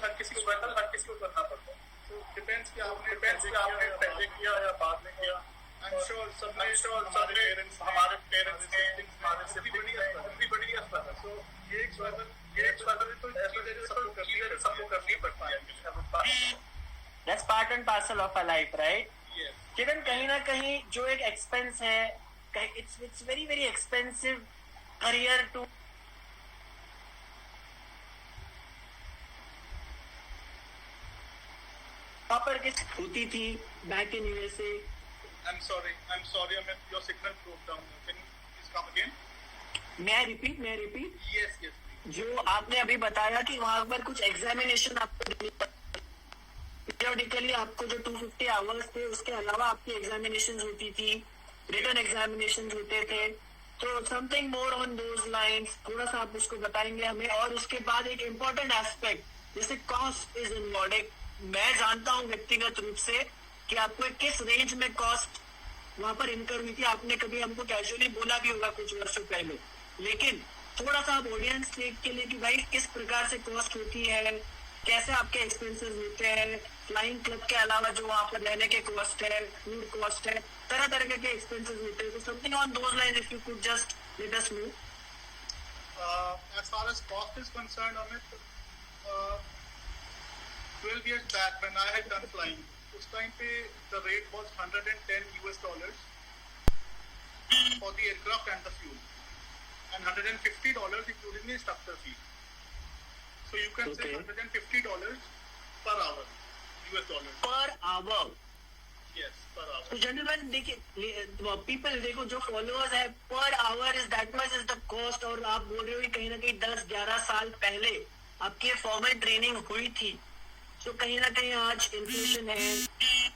हर किसी को करना पड़ता है। तो डिपेंड्स कि आपने पहले किया या बाद में किया। I'm sure सबने हमारे पेरेंट्स ने हमारे भी बड़ी असर है। So ये एक स्ट्रगल तो चीजें सबको करनी पड़ती है। That's part and parcel of our life, right? Yes. किरण, कहीं ना कहीं जो एक एक्सपेंस है, it's very very expensive career to वहाँ पर किस होती थी back in USA. I'm sorry, Amit, your signal broke down. Can you please come again? May I repeat? Yes, please. जो आपने अभी बताया कि वहाँ पर कुछ एग्जामिनेशन आपको देनी पड़ती, पीरियडिकली आपको जो 250 आवर्स थे उसके अलावा आपकी एग्जामिनेशन होती थी, रिटन एग्जामिनेशन होते थे। तो something more on those lines, थोड़ा सा आप उसको बताएंगे हमें। और उसके बाद एक इम्पोर्टेंट एस्पेक्ट जैसे कॉस्ट इज इन्वॉल्व। मैं जानता हूँ व्यक्तिगत रूप से कि आपको किस रेंज में कॉस्ट वहां पर इनकर हुई थी। आपने कभी हमको कैजुअली बोला भी होगा कुछ वर्षों पहले, लेकिन थोड़ा सा आप ऑडियंस के लिए कि भाई किस प्रकार से कॉस्ट होती है, कैसे आपके एक्सपेंसेस होते हैं, फ्लाइंग क्लब के अलावा जो वहाँ पर रहने के कॉस्ट है, फूड कॉस्ट है, तरह तरह के एक्सपेंसेस होते हैं। तो something on those lines if you could just let us know. As far as cost is concerned, Amit, 12 years back when I had done flying, उस टाइम पे the rate was $110 for the aircraft and the fuel, and $150 including the instructor fee. So you can say $150 per hour, US dollars. Per hour. Yes, per hour. तो gentleman देखिए, people देखो जो followers है, per hour is that much is the cost. और आप बोल रहे हो कि कहीं ना कहीं 10-11 साल पहले आपकी फॉर्मल ट्रेनिंग हुई थी। तो कहीं ना कहीं आज इन्फ्लेशन है,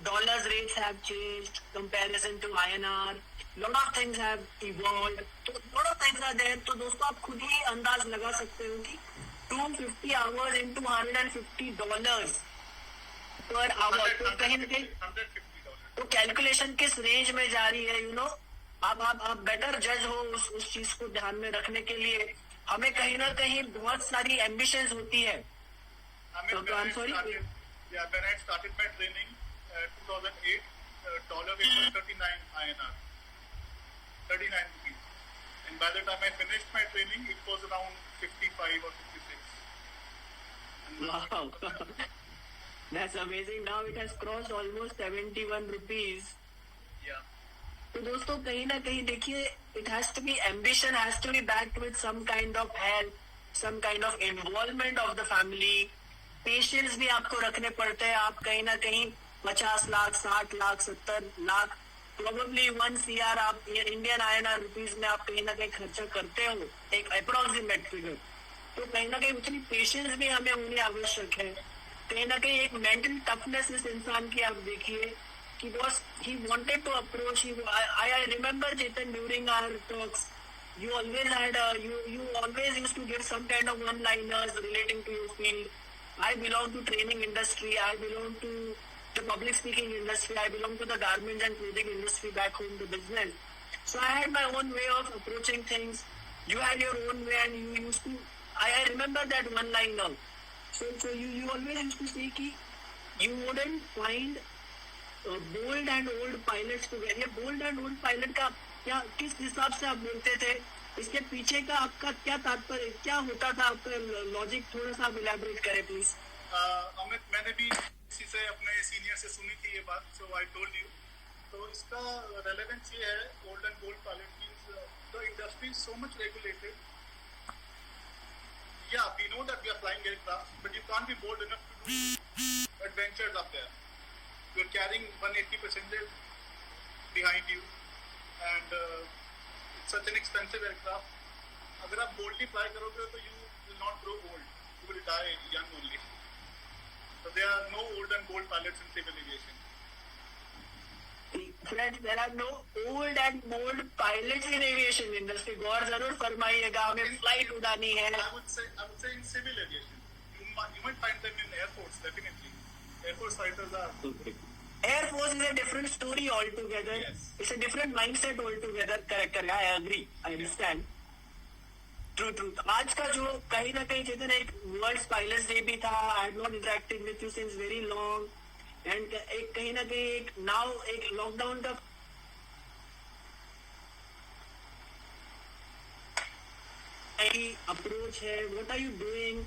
dollars rates have changed comparison to INR, lot of things have evolved, तो lot of things are there. तो दोस्तों आप खुद ही अंदाज लगा सकते हो कि 250 आवर्स इनटू $150 पर आवर, तो कहीं ना कहीं $150. तो कैलकुलेशन किस रेंज में जा रही है, यू नो। आप बेटर जज हो उस चीज को ध्यान में रखने के लिए। हमें कहीं ना कहीं बहुत सारी एम्बिशंस होती है। I'm sorry? When I started my training, 2008, dollar rate was 39 INR, 39 rupees. And by the time I finished my training, it was around 55 or 56. Wow. That's amazing. Now it has crossed almost 71 rupees. Yeah. तो दोस्तों कहीं ना कहीं देखिए, it has to be ambition, has to be backed with some kind of help, some kind of involvement of the family. Patience भी आपको रखने पड़ते हैं। आप कहीं ना कहीं 50 लाख, 60 लाख, 70 लाख, प्रोबेबली 1 CR आप इंडियन INR रुपीज में आप कहीं ना कहीं खर्चा करते हो, एक अप्रोक्सीमेट फिगर। तो कहीं ना कहीं उतनी पेशेंस भी हमें होनी आवश्यक है। कहीं ना कहीं एक मेंटल टफनेस इस इंसान की आप देखिए कि boss he wanted to approach. I remember Chetan during our talks, you always had you always used to give some kind of one-liners relating to your field. I belong to training industry. I belong to the public speaking industry. I belong to the garments and clothing industry back home, the business. So I had my own way of approaching things. You had your own way, and you used to. I remember that one liner. So you always used to say कि you wouldn't find bold and old pilots together. ये bold and old pilot का क्या किस हिसाब से आप बोलते थे? इसके पीछे का आपका क्या तात्पर्य, क्या होता था आपका लॉजिक, थोड़ा सा आप इलैबोरेट करें प्लीज। अमित, मैंने भी किसी से अपने सीनियर से सुनी थी ये बात, सो आई टोल्ड यू। तो इसका रेलेवेंस ये है, old and gold pilot means the industry is so much regulated. या we know that we are flying aircraft, but you can't be bold enough to do adventures up there. You are carrying 180 passengers behind you and such an expensive aircraft. अगर आप boldly fly करोगे तो you will not grow old, you will die young only. So there are no old and bold pilots in civil aviation. Friends, there are no old and bold pilots in aviation industry. गौर जरूर फरमाइएगा, हमें flight उड़ानी है। I would say in civil aviation, you might find them in Air Force, definitely. Air Force fighters are. Okay. Air Force is a different story altogether. Yes. It's a different mindset altogether. Correct. I agree. I understand. True true. आज का जो कहीं ना कहीं चेतन एक world pilots day भी था, I have not interacted with you since very long, and एक कहीं ना कहीं एक नाउ एक लॉकडाउन का अप्रोच है, what are you doing?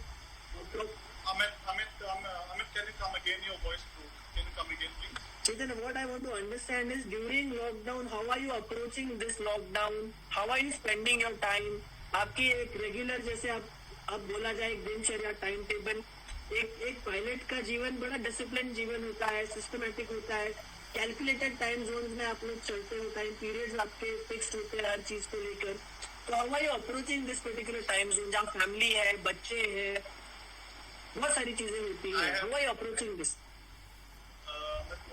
Amit, can you come again? Your voice broke. Can you come again, please? Chetan, what I want to understand is during lockdown, how are you approaching this lockdown? How are you spending your time? आपकी एक regular जैसे आप बोला जाए एक दिनचर्या time table, एक pilot का जीवन बड़ा डिसिप्लिन जीवन होता है, सिस्टमेटिक होता है, कैलकुलेटेड टाइम जोन में आप लोग चलते हो, टाइम पीरियड्स आपके फिक्स्ड होते हैं हर चीज को लेकर। तो how are you approaching this particular time zone जहाँ फैमिली है, बच्चे हैं, बहुत सारी चीजें होती हैं? How are you approaching this?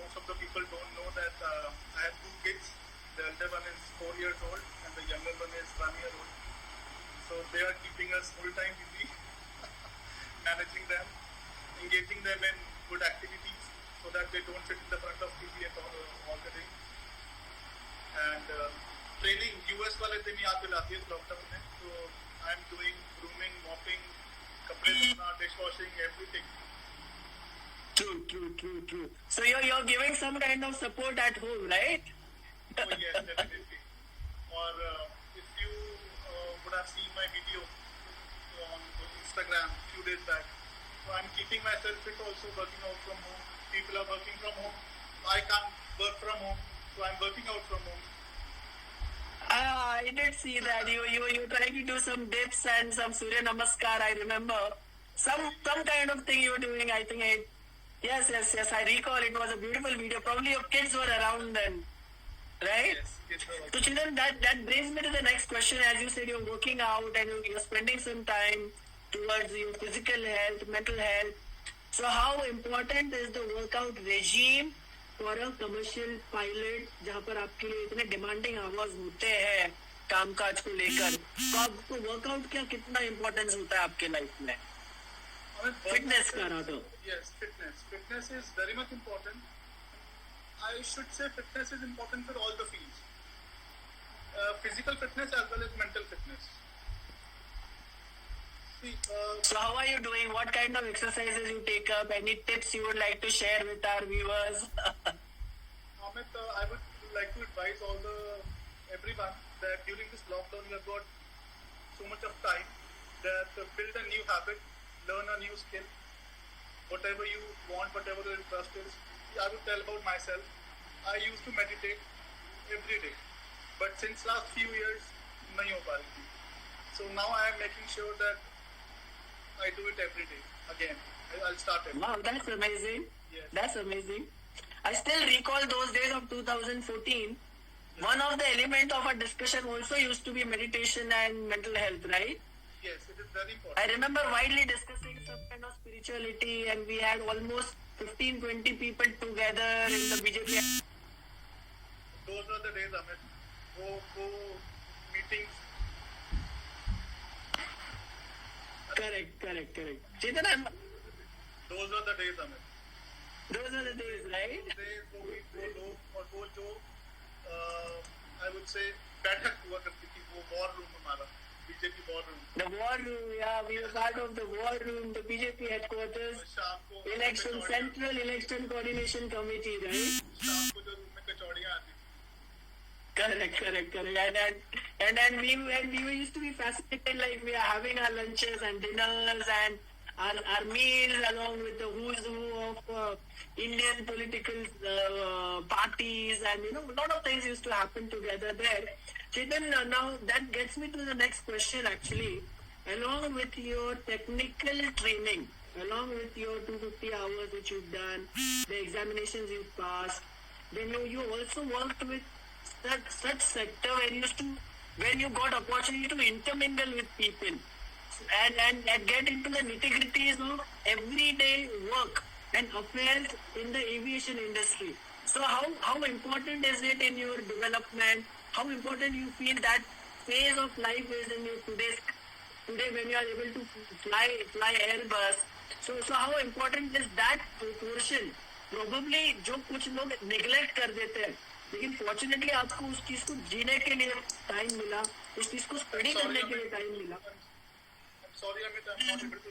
Most of the people don't know that I have 2 kids. The elder one is 4 years old and the younger one is 1 year old. So they are keeping us full time busy, managing them, engaging them in good activities so that they don't sit in the front of TV all the day. And training US वाले दिन याद दिलाती है lockdown में, so I am doing grooming, mopping, कपड़े धोना, dishwashing, everything. True. So you're giving some kind of support at home, right? Oh yes, definitely. Or if you would have seen my video on Instagram a few days back, so I'm keeping myself fit also, working out from home. People are working from home. I can't work from home, so I'm working out from home. I did see that you trying to do some dips and some Surya Namaskar. I remember some kind of thing you were doing. I think yes. I recall it was a beautiful video. Probably your kids were around then, right? Yes, kids are So children, that brings me to the next question. As you said, you're working out and you're spending some time towards your physical health, mental health. So how important is the workout regime for a commercial pilot, जहाँ पर आपके लिए इतने demanding hours होते हैं कामकाज को लेकर? तो आपको वर्कआउट क्या कितना इम्पोर्टेंस होता है आपके लाइफ में? Fitness का rather. Yes, fitness. Fitness is very much important. I should say fitness is important for all the fields. Physical fitness as well as mental fitness. See, So how are you doing? What kind of exercises you take up? Any tips you would like to share with our viewers? Amit, I would like to advise everyone that during this lockdown you have got so much of time that build a new habit, learn a new skill, whatever you want, whatever your interest is. I would tell about myself. I used to meditate every day, but since last few years, nahi ho pa rahi thi. So now I am making sure that I do it every day again. I'll start it. Wow, that's amazing. Yes. That's amazing. I still recall those days of 2014. One of the element of our discussion also used to be meditation and mental health, right? Yes, it is very important. I remember widely discussing some kind of spirituality, and we had almost 15-20 people together in the BJP. Those were the days, Amit. Go meetings. Correct. Chetan, Those were the days, Amit. those are the days, right? Days वो लोग और वो जो I would say बैठक हुआ करती थी, वो war room हमारा, BJP war room. The war room, yeah, we were part of the war room, the BJP headquarters, शाम को election, Central Election Coordination Committee, right? शाम को जो रूम में कचौड़ियाँ आती थी. Correct. And then we were used to be fascinated, like we are having our lunches and dinners and our meals along with the who's who of Indian political parties, and a lot of things used to happen together there. Chetan, now that gets me to the next question actually. Along with your technical training, along with your 250 hours which you've done, the examinations you've passed, then you also worked with such sector when you got opportunity to intermingle with people and get into the nitty-gritties of everyday work and affairs in the aviation industry. So how important is it in your development? How important you feel that phase of life is in your today when you are able to fly Airbus? So how important is that portion? Probably जो कुछ लोग neglect कर देते हैं, लेकिन fortunately आपको उस चीज को जीने के लिए टाइम मिला, उस चीज को स्टडी करने के लिए टाइम मिला. sorry, Amit, I'm not able to